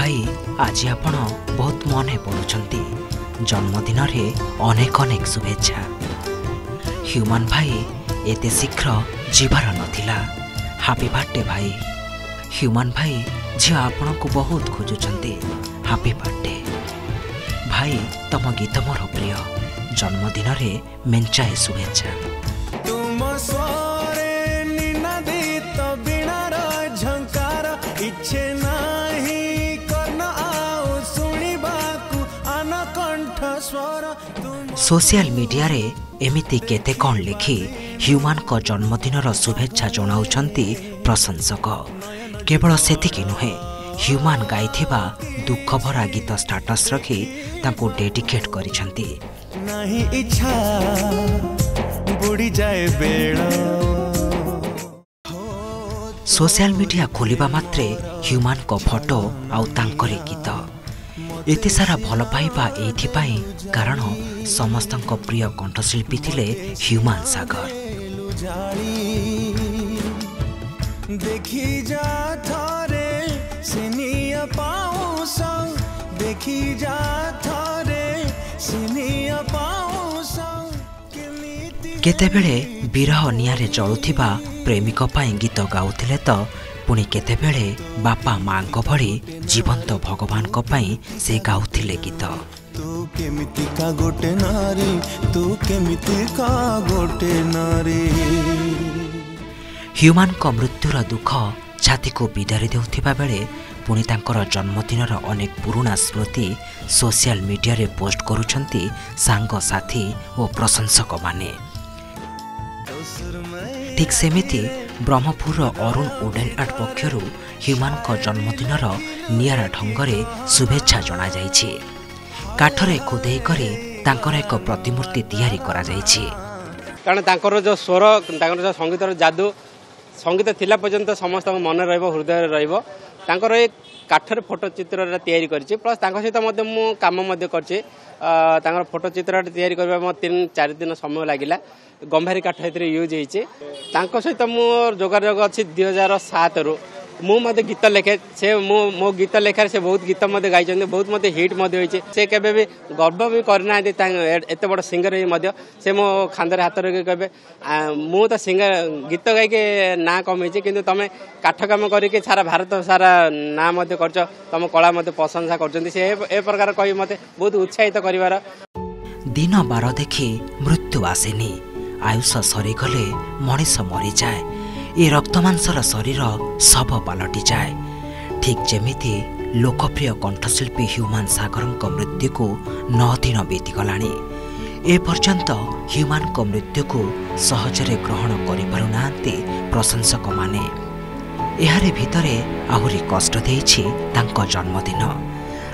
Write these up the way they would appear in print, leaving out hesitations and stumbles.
भाई आज आपण बहुत मन पड़ुंट जन्मदिन रे अनेक अनेक शुभेच्छा। ह्यूमन भाई एते शीघ्र जीवार नथिला। हैप्पी बर्थडे भाई। ह्यूमन भाई झी आपण को बहुत खोजुचंती। हैप्पी बर्थडे भाई। तम गीत मोर प्रिय। जन्मदिन रे मेंचाए शुभेच्छा। तुम स्वरे निनादित बिनार झंकार इच्छे नाही करना आओ सुनिबाकु अनकंठ स्वर। सोशल मीडिया रे एमिति केते कौन लिखि ह्यूमन को जन्मदिन शुभेच्छा जनाउछंती प्रशंसक। केवल सेतिकी नुहे ह्यूमन गाइथिबा दुख भरा गीत स्टाटस रखी तांको डेडिकेट करिसंती। नहीं इच्छा बुड़ी जाए बेड़ा। सोशल मीडिया खोलिबा मात्रे ह्यूमन को फोटो आउ तांकरे गीत। एते सारा भल पाइबा एथिपाई कारण समस्तंक प्रिय कंठशिल्पी थिले ह्यूमन सागर। देखी जा थारे सिनिया पाऊस देखी जा थारे सिनिया पाऊस। केतेबेले विरह नियारे जळुथिबा प्रेमिक पाई गीत गाउथिले तो पुणी केतेबेले बापा माँ भली जीवंत भगवान को पाई से गाउथिले गीत। तू केमिति का गोटे नारी तू केमिति का गोटे नारी। ह्यूमन को मृत्युर दुख छाती को बिदारी देउथिबा बेले पुणी तांकर जन्मदिनर अनेक पुराना स्मृति सोशल मीडिया रे पोस्ट करुछंती सांग साथी और प्रशंसक माने। ठीक सेमिति ब्रह्मपुर अरुण उडेन आर्ट पक्षरु ह्यूमन को जन्मदिनर नियारा ढंगरे शुभेच्छा जना जाइछि। काठरे खुदेई करी तांकर एक प्रतिमूर्ति तैयारी करा जाइछि। कारण तांकर जो स्वर तांकर जो संगीतर जादू संगीत थिला पर्यंत समस्त मन रहइबो हृदय रहइबो। तांकर एक काठरे फोटो चित्र तैयारी करछि प्लस तांकर सहित मध्य मु काम मध्य करछि। तांकर फोटो चित्र तैयारी करबा म 3-4 दिन समय लागिला। गंभारी काठ एतरे यूज होइछि। तांकर सहित मोर जोगाजोग अछि 2007 रु। मु मते गीत लेखे से मो गीत लेखार से बहुत गीत मते गाइछन बहुत मते हिट मते होइछि। से केबे भी गर्व भी करना दे एते बड़ सिंगर ही मते से मो खांदर हाथ रे कहबे मु तो सिंगर गीत गाई के ना कमेछि किंतु तमे काठ काम करी के सारा भारत सारा ना मते करछ तम कला मते प्रशंसा करछन्ती। से ए प्रकार कहि मते बहुत उत्साहित करिवार। दिन बार देखि मृत्यु आसेनी। आयुष सरी गले मनीष मरी जाए। ये रक्तमांसर शरीर सब पलटि जाए। ठीक जेमिति लोकप्रिय कंठशिल्पी ह्यूमन सागर मृत्यु को 9 दिन बीतीगलाणी। ए पर्यंत ह्यूमन को मृत्यु को सहजरे ग्रहण करिपारुनांती प्रशंसक माने। एहारे भितरे आहुरी कष्ट देइछि तांको जन्मदिन।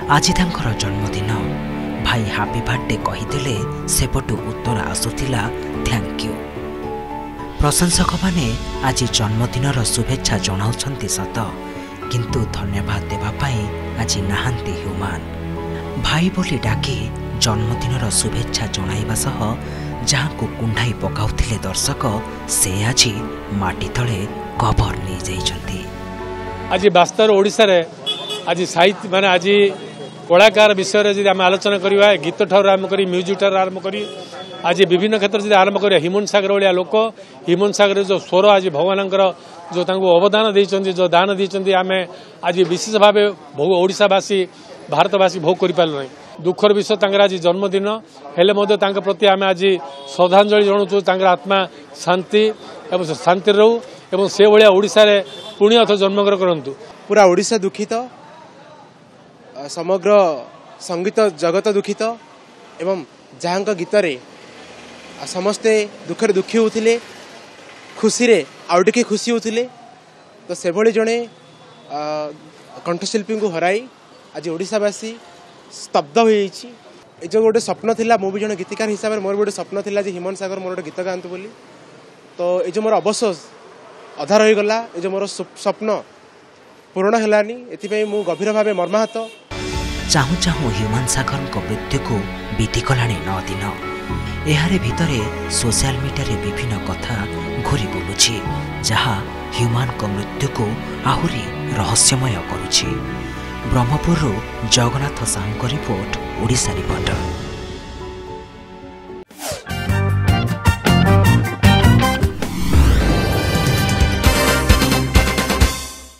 आज तांकर जन्मदिन। भाई हैप्पी बर्थडे कहिदेले सेपटु उत्तर आसुथिला थैंक यू। प्रशंसक माने आज जन्मदिनर शुभेच्छा जनाउछंती सत किंतु धन्यवाद देबा पाई आज नाहांती ह्यूमन। भाई बोली डाकी जन्मदिनर शुभेच्छा जणाइबा सह जहां को कुंडाई पकाउथिले दर्शक से आज माटी तळे कबर नै जाइछंती। आज वास्तव ओडिसा रे आज साहित्य माने आज कलाकार विषय रे जदि हम आलोचना करिवा गीत ठार आरंभ करी म्यूजिक ठार आरंभ करी आज विभिन्न क्षेत्र से आरंभ कर ह्यूमन सागर भाया लोक ह्यूमन सागर जो स्वर आज भगवान जो अवदान देइछन्ति जो दान देइछन्ति आमे आज विशेष भाव ओडिशावासी भारतवासी भोग कर पारु ना। दुखर विषय आज जन्मदिन हेले मध्य तांका प्रति आमे आज श्रद्धांजलि जणाउछु। तांका आत्मा शांति एवं शांति रहू एवं से भाया ओडिशा रे पुण्य अथ जन्मग्रहण करंतु। पूरा ओडिशा दुखित समग्र संगीत जगत दुखित एवं जहाँ गीत रे समस्ते दुखर दुखी होते खुशी रे आउ टिके खुशी होते तो से भली जड़े कंठशिल्पी को हराई आज ओडिशावासी स्तब्ध हो जो गोटे स्वप्न थिला मु भी जड़े गीतकार हिसाब से मोर गोटे स्वप्न थिला जे ह्यूमन सागर मोर गोटे गीत गाँतु बोली तो ये मोर अवसोस अधा रहीगला। ये मोर स्वप्न पूर्ण हेलानी एथिपई मु गभीर भाव मर्माहत। चाहू चाहू ह्यूमन सागर मृत्यु को बीतीगलाणी 9 दिन। एहारे भितरे सोशल मीडिया रे विभिन्न कथा घूरी बुलुछि जहा ह्यूमन को मृत्यु को आहुरी रहस्यमय करुछि। ब्रह्मपुरु जगन्नाथ साहुको रिपोर्ट ओडिशा रिपोर्टर।